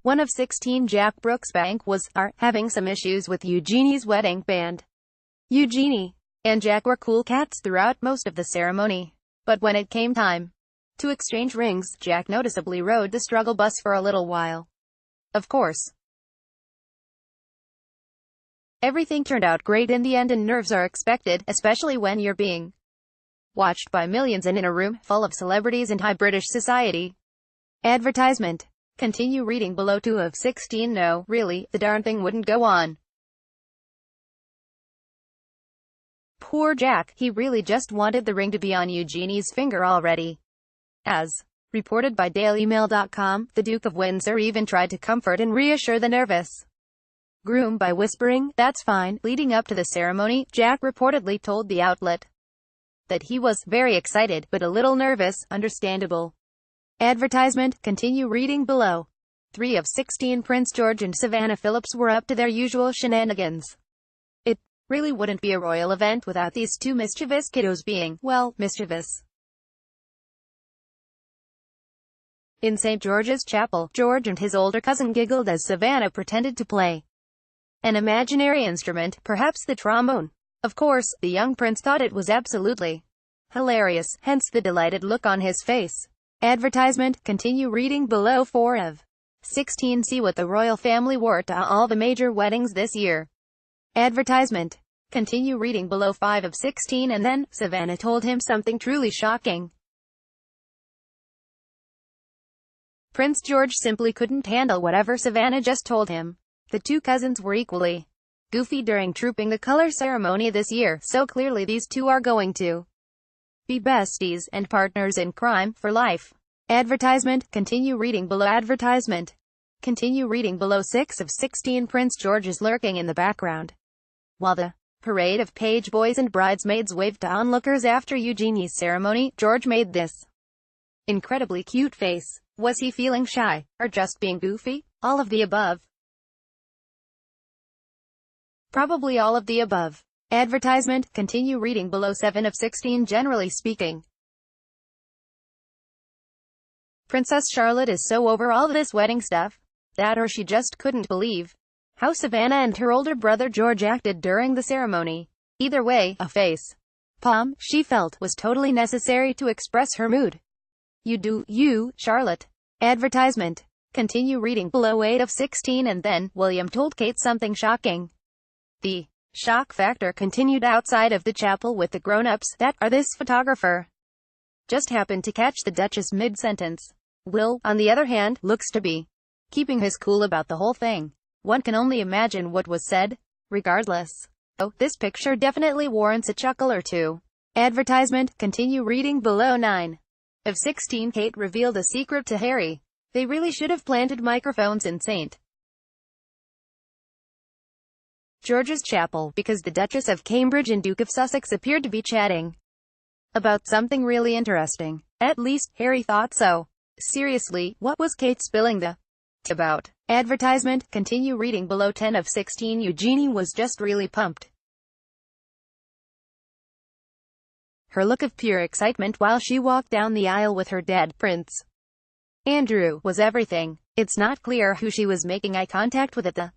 One of 16 Jack Brooksbank are having some issues with Eugenie's wedding band. Eugenie and Jack were cool cats throughout most of the ceremony. But when it came time to exchange rings, Jack noticeably rode the struggle bus for a little while. Of course, everything turned out great in the end, and nerves are expected, especially when you're being watched by millions and in a room full of celebrities and high British society. Advertisement. Continue reading below. 2 of 16. No, really, the darn thing wouldn't go on. Poor Jack, he really just wanted the ring to be on Eugenie's finger already. As reported by dailymail.com, the Duke of Windsor even tried to comfort and reassure the nervous groom by whispering, "That's fine." Leading up to the ceremony, Jack reportedly told the outlet that he was very excited, but a little nervous, understandable. Advertisement. Continue reading below. 3 of 16. Prince George and Savannah Phillips were up to their usual shenanigans. It really wouldn't be a royal event without these two mischievous kiddos being, well, mischievous. In St. George's Chapel, George and his older cousin giggled as Savannah pretended to play an imaginary instrument, perhaps the trombone. Of course, the young prince thought it was absolutely hilarious, hence the delighted look on his face. Advertisement. Continue reading below. 4 of 16. See what the royal family wore to all the major weddings this year. Advertisement. Continue reading below. 5 of 16. And then, Savannah told him something truly shocking. Prince George simply couldn't handle whatever Savannah just told him. The two cousins were equally goofy during Trooping the Color ceremony this year, so clearly these two are going to be besties and partners in crime for life. Advertisement. Continue reading below. Advertisement. Continue reading below. 6 of 16. Prince George is lurking in the background while the parade of page boys and bridesmaids waved to onlookers after Eugenie's ceremony. George made this incredibly cute face. Was he feeling shy, or just being goofy? All of the above. Probably all of the above. Advertisement. Continue reading below. 7 of 16. Generally speaking, Princess Charlotte is so over all this wedding stuff that or she just couldn't believe how Savannah and her older brother George acted during the ceremony. Either way, a face palm, she felt, was totally necessary to express her mood. You do you, Charlotte. Advertisement. Continue reading below. 8 of 16. And then, William told Kate something shocking. The shock factor continued outside of the chapel with the grown-ups that are this photographer just happened to catch the Duchess mid-sentence. Will, on the other hand, looks to be keeping his cool about the whole thing. One can only imagine what was said. Regardless, oh, this picture definitely warrants a chuckle or two. Advertisement. Continue reading below. 9 of 16. Kate revealed a secret to Harry. They really should have planted microphones in St. George's Chapel, because the Duchess of Cambridge and Duke of Sussex appeared to be chatting about something really interesting. At least, Harry thought so. Seriously, what was Kate spilling the tea about? Advertisement. Continue reading below. 10 of 16. Eugenie was just really pumped. Her look of pure excitement while she walked down the aisle with her dad, Prince Andrew, was everything. It's not clear who she was making eye contact with at the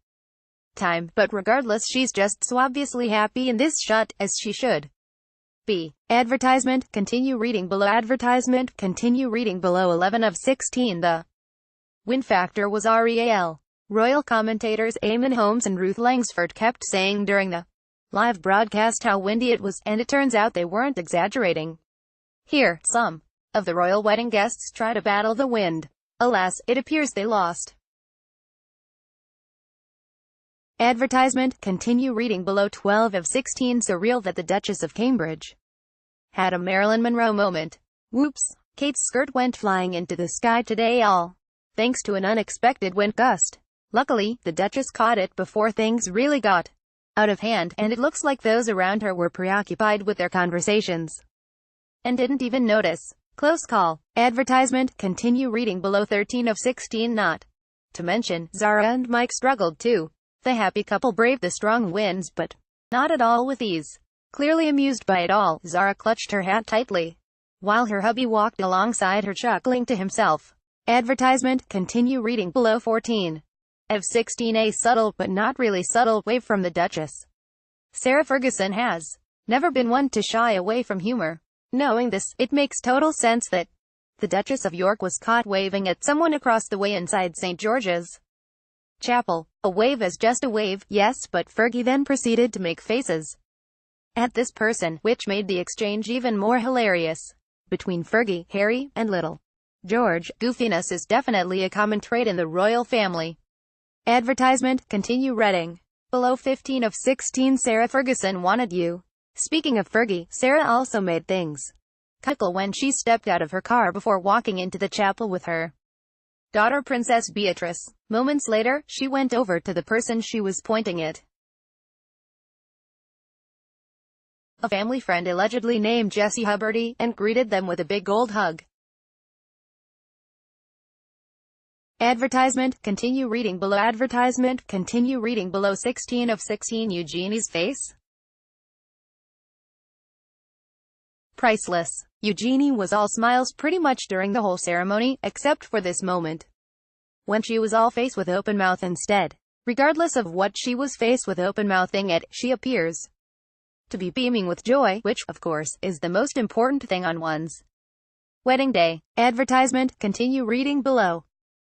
time, but regardless, she's just so obviously happy in this shot, as she should be. Advertisement. Continue reading below. Advertisement. Continue reading below. 11 of 16. The win factor was real. Royal commentators Eamon Holmes and Ruth Langsford kept saying during the live broadcast how windy it was, and it turns out they weren't exaggerating. Here, some of the royal wedding guests try to battle the wind. Alas, it appears they lost. Advertisement. Continue reading below. 12 of 16. Surreal that the Duchess of Cambridge had a Marilyn Monroe moment. Whoops. Kate's skirt went flying into the sky today, all thanks to an unexpected wind gust. Luckily, the Duchess caught it before things really got out of hand, and it looks like those around her were preoccupied with their conversations and didn't even notice. Close call. Advertisement. Continue reading below. 13 of 16. Not to mention, Zara and Mike struggled too. The happy couple braved the strong winds, but not at all with ease. Clearly amused by it all, Zara clutched her hat tightly while her hubby walked alongside her chuckling to himself. Advertisement, continue reading below. 14 of 16. A subtle, but not really subtle, wave from the Duchess. Sarah Ferguson has never been one to shy away from humor. Knowing this, it makes total sense that the Duchess of York was caught waving at someone across the way inside St. George's Chapel. A wave is just a wave, yes, but Fergie then proceeded to make faces at this person, which made the exchange even more hilarious. Between Fergie, Harry, and Little George, goofiness is definitely a common trait in the royal family. Advertisement, continue reading below. 15 of 16. Sarah Ferguson wanted you. Speaking of Fergie, Sarah also made things comical when she stepped out of her car before walking into the chapel with her daughter Princess Beatrice. Moments later, she went over to the person she was pointing at, a family friend allegedly named Jessie Hubbardy, and greeted them with a big gold hug. Advertisement, continue reading below. Advertisement, continue reading below. 16 of 16. Eugenie's face. Priceless. Eugenie was all smiles pretty much during the whole ceremony, except for this moment, when she was all face with open mouth instead. Regardless of what she was face with open mouthing at, she appears to be beaming with joy, which, of course, is the most important thing on one's wedding day. Advertisement, continue reading below.